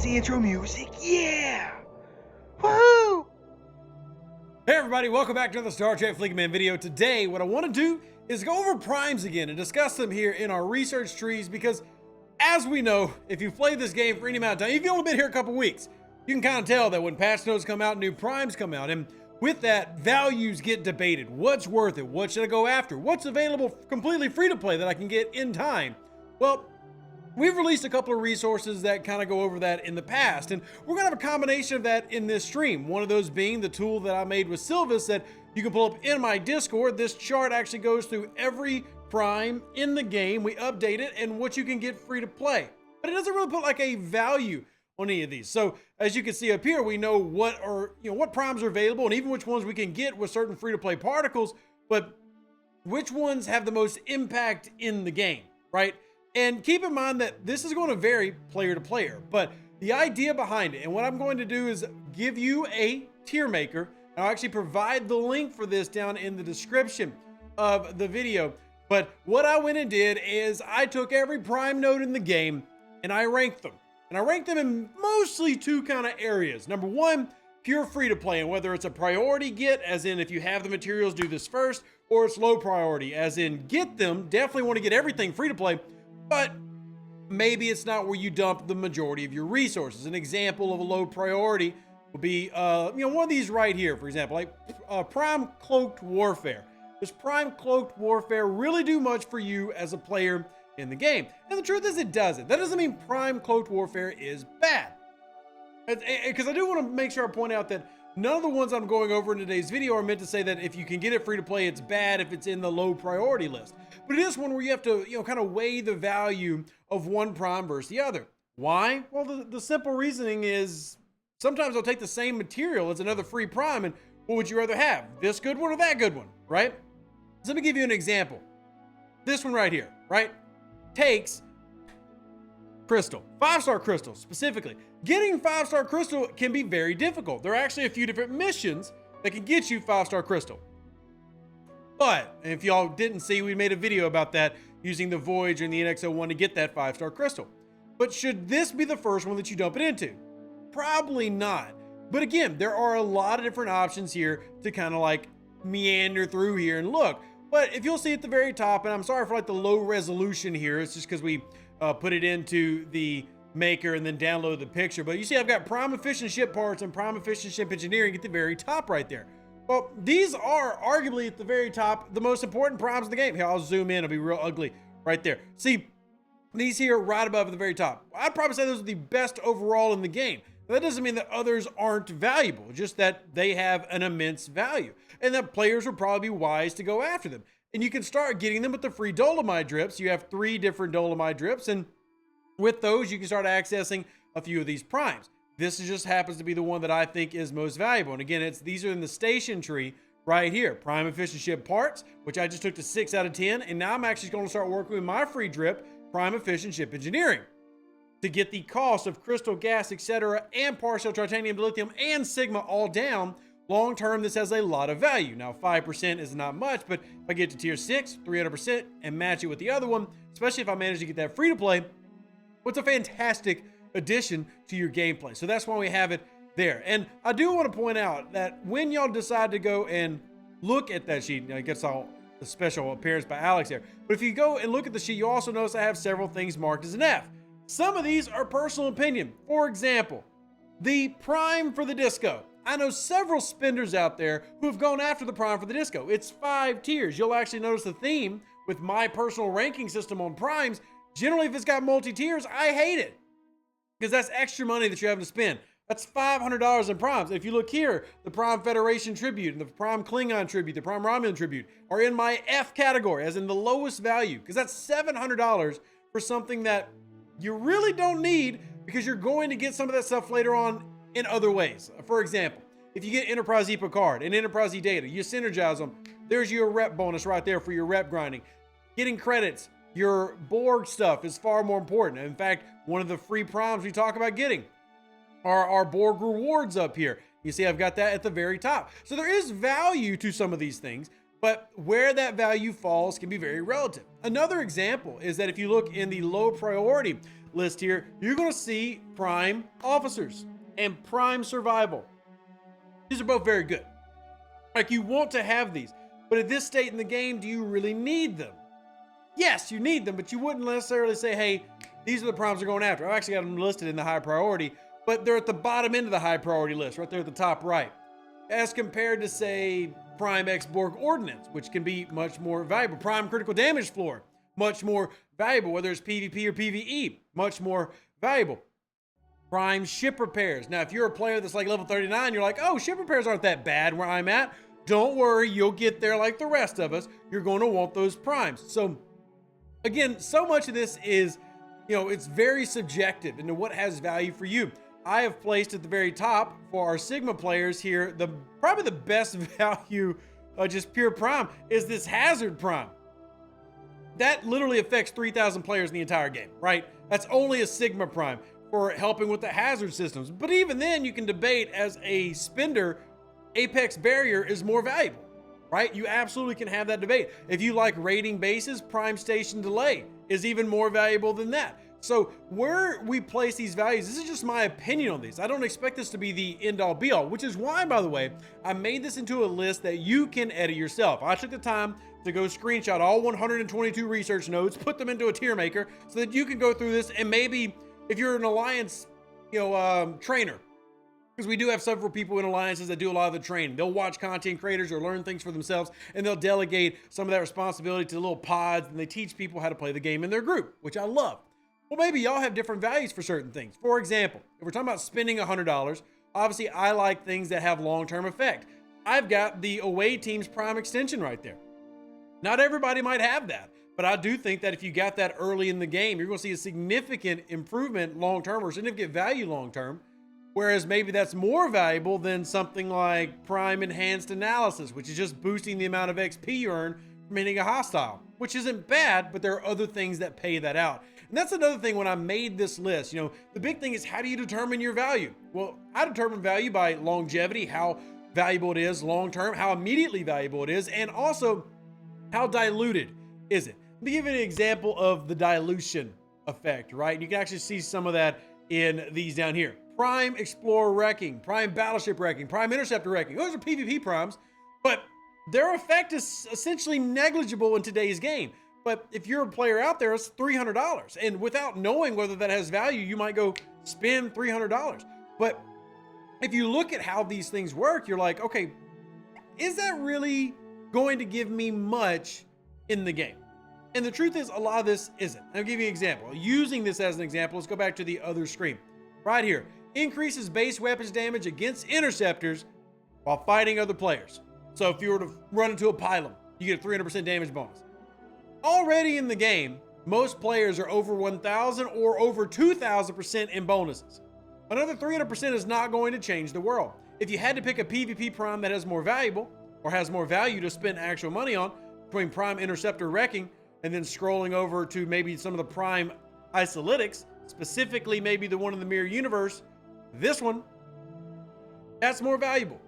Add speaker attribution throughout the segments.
Speaker 1: the intro music. Yeah! Woohoo!
Speaker 2: Hey everybody, welcome back to another Star Trek Fleet Command video. Today, what I want to do is go over primes again and discuss them here in our research trees because, as we know, if you've played this game for any amount of time, if you've only been here a couple weeks, you can kind of tell that when patch notes come out, new primes come out, and with that, values get debated. What's worth it? What should I go after? What's available completely free to play that I can get in time? Well, we've released a couple of resources that kind of go over that in the past, and we're gonna have a combination of that in this stream. One of those being the tool that I made with Silvis that you can pull up in my Discord. This chart actually goes through every prime in the game. We update it and what you can get free to play, but it doesn't really put like a value on any of these. So as you can see up here, we know what primes are available and even which ones we can get with certain free to play particles, but which ones have the most impact in the game, right? And keep in mind that this is going to vary player to player, but the idea behind it, and what I'm going to do is give you a tier maker. I'll actually provide the link for this down in the description of the video. But what I went and did is I took every prime node in the game and I ranked them. And I ranked them in mostly two kind of areas. Number one, pure free to play, and whether it's a priority get, as in if you have the materials, do this first, or it's low priority, as in get them, definitely want to get everything free to play, but maybe it's not where you dump the majority of your resources. An example of a low priority would be, one of these right here, for example, like Prime Cloaked Warfare. Does Prime Cloaked Warfare really do much for you as a player in the game? And the truth is it doesn't. That doesn't mean Prime Cloaked Warfare is bad. Because I do want to make sure I point out that none of the ones I'm going over in today's video are meant to say that if you can get it free to play, it's bad if it's in the low priority list. But it is one where you have to, kind of weigh the value of one prime versus the other. Why? Well, the simple reasoning is sometimes I'll take the same material as another free prime, and what would you rather have? This good one or that good one, right? So let me give you an example. This one right here, right? Takes crystal, 5-star crystal specifically. Getting 5-star crystal can be very difficult. There are actually a few different missions that can get you 5-star crystal. But if y'all didn't see, we made a video about that using the Voyager and the NX-01 to get that 5-star crystal. But should this be the first one that you dump it into? Probably not. But again, there are a lot of different options here to kind of like meander through here and look. But if you'll see at the very top, and I'm sorry for like the low resolution here, it's just because we put it into the maker and then download the picture. But you see I've got prime efficient ship parts and prime efficient ship engineering at the very top right there. Well, these are arguably at the very top the most important primes in the game. Here, I'll zoom in, it'll be real ugly right there. See, these here right above at the very top. I'd probably say those are the best overall in the game. That doesn't mean that others aren't valuable, just that they have an immense value and that players will probably be wise to go after them. And you can start getting them with the free dolomite drips. You have 3 different dolomite drips, and with those you can start accessing a few of these primes. This just happens to be the one that I think is most valuable. And again, these are in the station tree right here. Prime efficient ship parts, which I just took to 6 out of 10. And now I'm actually going to start working with my free drip, prime efficient ship engineering, to get the cost of crystal, gas, etc., and partial titanium, lithium, and sigma all down. Long term, this has a lot of value. Now, 5% is not much, but if I get to tier 6, 300%, and match it with the other one, especially if I manage to get that free to play, what's a fantastic addition to your gameplay. So that's why we have it there. And I do want to point out that when y'all decide to go and look at that sheet, it gets all the special appearance by Alex there, but if you go and look at the sheet, you also notice I have several things marked as an F. Some of these are personal opinion. For example, the prime for the disco. I know several spenders out there who have gone after the prime for the disco. It's 5 tiers. You'll actually notice the theme with my personal ranking system on primes. Generally, if it's got multi-tiers, I hate it because that's extra money that you're having to spend. That's $500 in primes. If you look here, the Prime Federation Tribute and the Prime Klingon Tribute, the Prime Romulan Tribute are in my F category, as in the lowest value, because that's $700 for something that you really don't need because you're going to get some of that stuff later on in other ways. For example, if you get Enterprise E Picard and Enterprise E Data, you synergize them. There's your rep bonus right there for your rep grinding. Getting credits, your Borg stuff is far more important. In fact, one of the free primes we talk about getting are our Borg rewards up here. You see, I've got that at the very top. So there is value to some of these things, but where that value falls can be very relative. Another example is that if you look in the low priority, list here, you're going to see Prime Officers and Prime Survival. These are both very good. Like, you want to have these, but at this state in the game, do you really need them? Yes, you need them, but you wouldn't necessarily say, hey, these are the primes we're going after. I've actually got them listed in the high priority, but they're at the bottom end of the high priority list, right there at the top right. As compared to, say, Prime X-Borg Ordnance, which can be much more valuable. Prime Critical Damage Floor, much more valuable, whether it's PvP or PvE, much more valuable. Prime Ship Repairs. Now, if you're a player that's like level 39, you're like, oh, ship repairs aren't that bad where I'm at. Don't worry, you'll get there like the rest of us. You're going to want those primes. So, again, so much of this is, it's very subjective into what has value for you. I have placed at the very top for our Sigma players here, probably the best value, just pure prime, is this Hazard Prime. That literally affects 3,000 players in the entire game, right? That's only a Sigma Prime for helping with the hazard systems. But even then, you can debate as a spender, Apex Barrier is more valuable, right? You absolutely can have that debate. If you like raiding bases, Prime Station Delay is even more valuable than that. So where we place these values, this is just my opinion on these. I don't expect this to be the end all be all, which is why, by the way, I made this into a list that you can edit yourself. I took the time to go screenshot all 122 research nodes, put them into a tier maker so that you can go through this, and maybe if you're an alliance, trainer, because we do have several people in alliances that do a lot of the training. They'll watch content creators or learn things for themselves, and they'll delegate some of that responsibility to little pods, and they teach people how to play the game in their group, which I love. Well, maybe y'all have different values for certain things. For example, if we're talking about spending $100, obviously I like things that have long-term effect. I've got the away team's prime extension right there. Not everybody might have that, but I do think that if you got that early in the game, you're going to see a significant improvement long-term or significant value long-term, whereas maybe that's more valuable than something like Prime Enhanced Analysis, which is just boosting the amount of XP you earn from hitting a hostile, which isn't bad, but there are other things that pay that out. And that's another thing when I made this list. The big thing is, how do you determine your value? Well, I determine value by longevity, how valuable it is long-term, how immediately valuable it is, and also how diluted is it. Let me give you an example of the dilution effect, right? You can actually see some of that in these down here. Prime Explorer Wrecking, Prime Battleship Wrecking, Prime Interceptor Wrecking. Those are PvP primes, but their effect is essentially negligible in today's game. But if you're a player out there, it's $300. And without knowing whether that has value, you might go spend $300. But if you look at how these things work, you're like, okay, is that really going to give me much in the game? And the truth is, a lot of this isn't. I'll give you an example. Using this as an example, let's go back to the other screen. Right here. Increases base weapons damage against interceptors while fighting other players. So if you were to run into a pylon, you get a 300% damage bonus. Already in the game, most players are over 1,000 or over 2,000% in bonuses. Another 300% is not going to change the world. If you had to pick a PvP prime that has more valuable or has more value to spend actual money on, between Prime Interceptor Wrecking and then scrolling over to maybe some of the Prime Isolytics, specifically maybe the one in the Mirror Universe, this one, that's more valuable.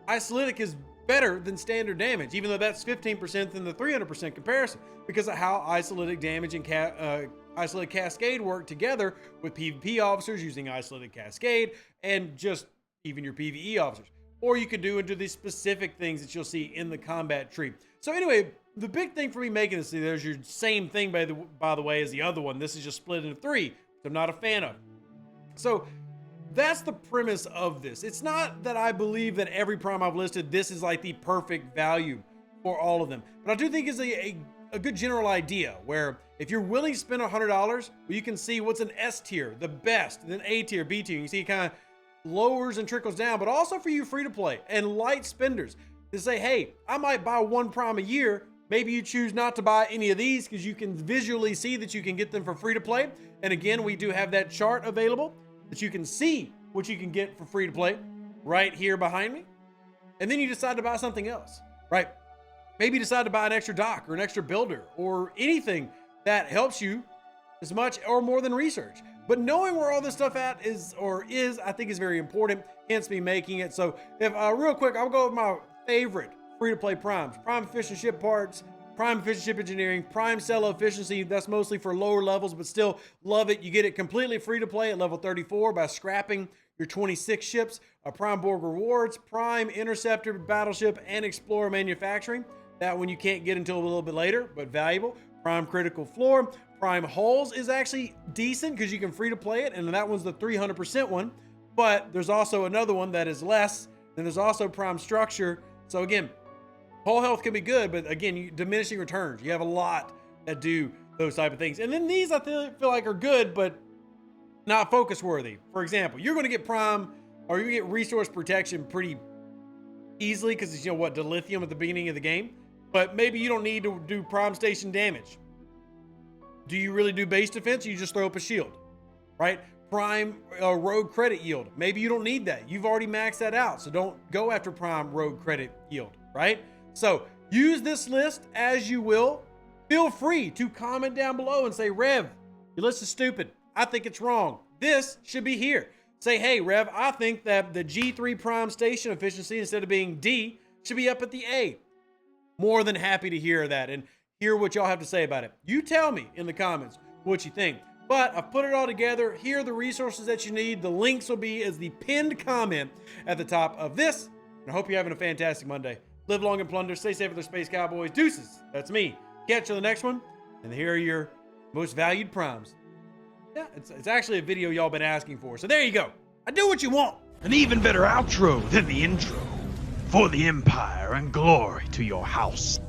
Speaker 2: Isolytic is better than standard damage, even though that's 15% than the 300% comparison, because of how Isolytic damage and Isolytic Cascade work together with PvP officers using Isolytic Cascade and just even your PvE officers. Or you could do into these specific things that you'll see in the combat tree. So anyway, the big thing for me making this, there's your same thing by the way as the other one. This is just split into three, which I'm not a fan of. So that's the premise of this. It's not that I believe that every prime I've listed, this is like the perfect value for all of them. But I do think it's a good general idea where if you're willing to spend $100, you can see what's an S tier, the best, then A tier, B tier. You can see it kind of lowers and trickles down, but also for you free to play and light spenders to say, hey, I might buy one prime a year. Maybe you choose not to buy any of these because you can visually see that you can get them for free to play. And again, we do have that chart available that you can see what you can get for free to play right here behind me. And then you decide to buy something else, right? Maybe you decide to buy an extra dock or an extra builder or anything that helps you as much or more than research. But knowing where all this stuff at is, I think is very important, hence me making it. So if real quick, I'll go with my favorite free-to-play primes. Prime Fish and Ship Parts, prime efficient ship engineering, prime cello efficiency. That's mostly for lower levels, but still love it. You get it completely free to play at level 34 by scrapping your 26 ships. Prime Borg rewards, prime interceptor, battleship, and explorer manufacturing. That one you can't get until a little bit later, but valuable. Prime critical floor. Prime hulls is actually decent because you can free to play it, and that one's the 300% one. But there's also another one that is less. Then there's also prime structure. So again, hull health can be good, but again, diminishing returns. You have a lot that do those type of things. And then these I feel like are good, but not focus worthy. For example, you're going to get prime, or you get resource protection pretty easily because it's, you know what, dilithium at the beginning of the game. But maybe you don't need to do prime station damage. Do you really do base defense? Or you just throw up a shield, right? Prime rogue credit yield. Maybe you don't need that. You've already maxed that out. So don't go after prime rogue credit yield, right? So use this list as you will. Feel free to comment down below and say, Rev, your list is stupid. I think it's wrong. This should be here. Say, hey, Rev, I think that the G3 prime station efficiency, instead of being D, should be up at the A. More than happy to hear that and hear what y'all have to say about it. You tell me in the comments what you think. But I've put it all together. Here are the resources that you need. The links will be as the pinned comment at the top of this. And I hope you're having a fantastic Monday. Live long and plunder. Stay safe with the Space Cowboys. Deuces. That's me. Catch you on the next one. And here are your most valued primes. Yeah, it's actually a video y'all been asking for. So there you go. I do what you want.
Speaker 1: An even better outro than the intro. For the Empire and glory to your house.